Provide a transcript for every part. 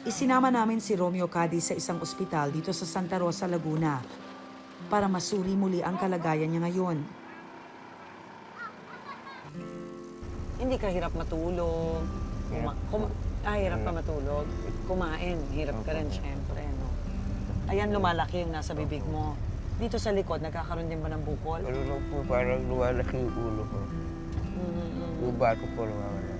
Isinama namin si Romeo Cadiz sa isang ospital dito sa Santa Rosa, Laguna para masuri muli ang kalagayan niya ngayon. Hindi ka hirap matulog. Hirap ka matulog. Kumain, hirap ka rin syempre, no? Ayan, lumalaki yung nasa bibig mo. Dito sa likod, nagkakaroon din ba ng bukol? Ano lang po, parang lumalaki yung ulo ko. Yung bato po lumawala.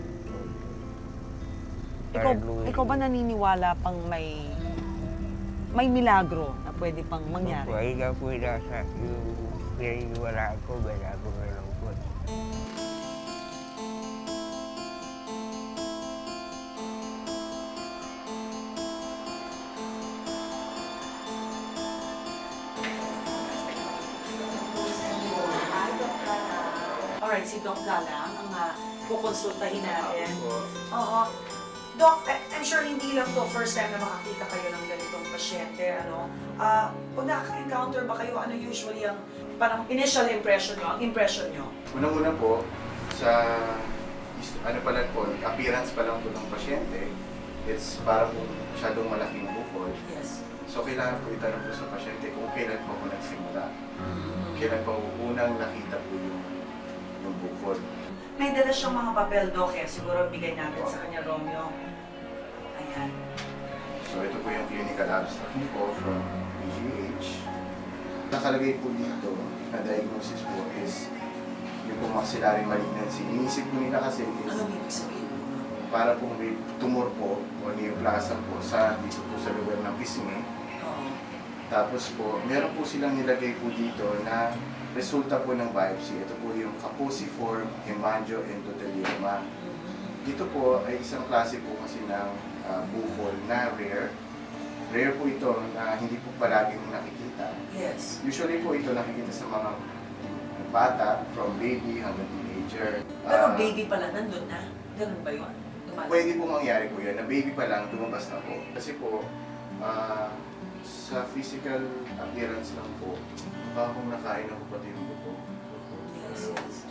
Ikaw ba naniniwala pang may milagro na pwede pang mangyari? Opo, ay nga po yung nasa yung pinaniwalaan ko, bago nga lang po. Alright, si Doc Galang ang kukonsultahin natin. Oo. Doc, I'm sure hindi lang to first time na makakita kayo ng ganitong pasyente, ano? Pag nakaka-encounter ba kayo, ano usually ang parang initial impression nyo, ang impression nyo? Unang-una po, sa ano pa lang po, appearance pa lang po ng pasyente, it's parang masyadong malaking bukol. Yes. So kailangan po itanong po sa pasyente kung kailan po nagsimula. Kailan po unang nakita po yung bukol. May dala siyang mga papel, Doc, eh. Siguro bigay natin sa kanya, Romeo. Ayan. So ito po yung clinical abstract po from PGH. Nakalagay po dito na diagnosis po is yung po maxillary malignancy. Iniisip po nila kasi is Anong ibig sabihin? para po may tumor po o neoplasia po dito po sa lugar ng pisngi. Oo. Tapos po, meron po silang nilagay po dito na resulta po ng biopsy. Ito po yung Kaposiform hemangioendothelioma. Dito po ay isang klase po kasi ng bukol na rare. Rare po ito na hindi po palaging nakikita. Yes. Usually po ito nakikita sa mga bata from baby hanggang teenager. Pero baby pala, nandun na. Ganun ba yun? Pwede po mangyari po yan, na baby pa lang, lumabas na po. Kasi po, sa physical appearance lang po, baka kung nakain ako pati yung buto. Yes, yes.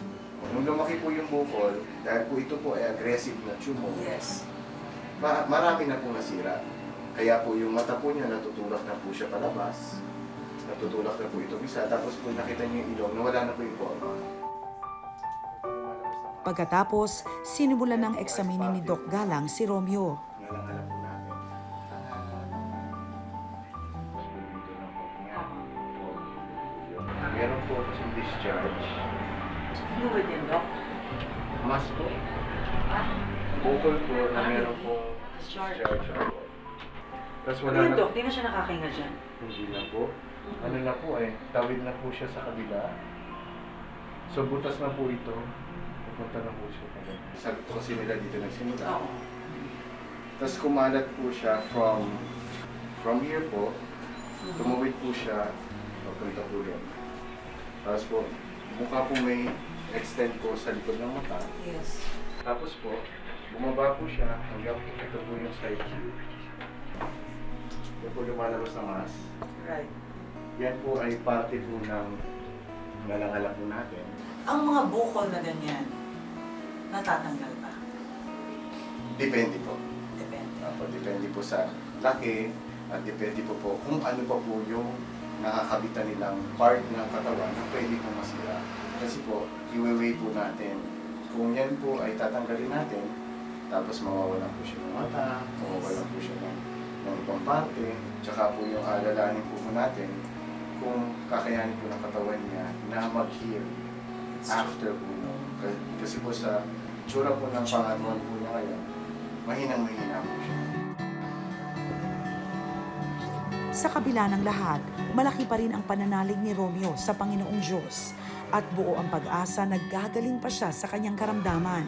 Nung lumaki po yung bukol, dahil po ito po ay aggressive na tumor, Yes. marami na po nasira. Kaya po yung mata po niya, natutulak na po siya palabas. Natutulak na po itong isa, tapos po nakita niyo yung ilong, nawala na po yung forma. Pagkatapos, sinimulan ng eksaminin ni Doc Galang si Romeo. Nalang-alam po natin. Meron po kasi discharge. Fluid yun, Doc? Mas po. Bukol po na meron pong discharge ako. Tapos wala Yun, na, Doc, di na siya nakakahinga dyan. hindi na po. Ano na po tawid na po siya sa kabila. So butas na po ito. Pupunta na po siya. Sabi ko kasi nila dito nagsimula. Oo. Tapos kumalat po siya from here po. Tumawid po siya. Papunta po doon. Tapos po, mukha po may extend po sa likod ng mata. Yes. Tapos po, bumaba po siya hanggang ito po yung side view. Yan po lumalabas na mask. Right. Yan po ay parte po ng nalangalak po natin. Ang mga bukol na ganyan, natatanggal ba? Depende po. Depende. Depende po sa laki at depende po kung ano pa po yung nakakabitan nilang part ng katawan na pwede po masira. Kasi po, i-weigh po natin. Kung yan po ay tatanggalin natin, tapos mawawalan po siya ng mata, mawawalan po siya ng ibang parte, tsaka po yung alalahanin po natin kung kakayanin po ng katawan niya na mag-heal after po nung. Kasi po sa itsura po ng pangatawan po niya ngayon, mahinang-mahina po siya. Sa kabila ng lahat, malaki pa rin ang pananalig ni Romeo sa Panginoong Diyos at buo ang pag-asa na gagaling pa siya sa kanyang karamdaman.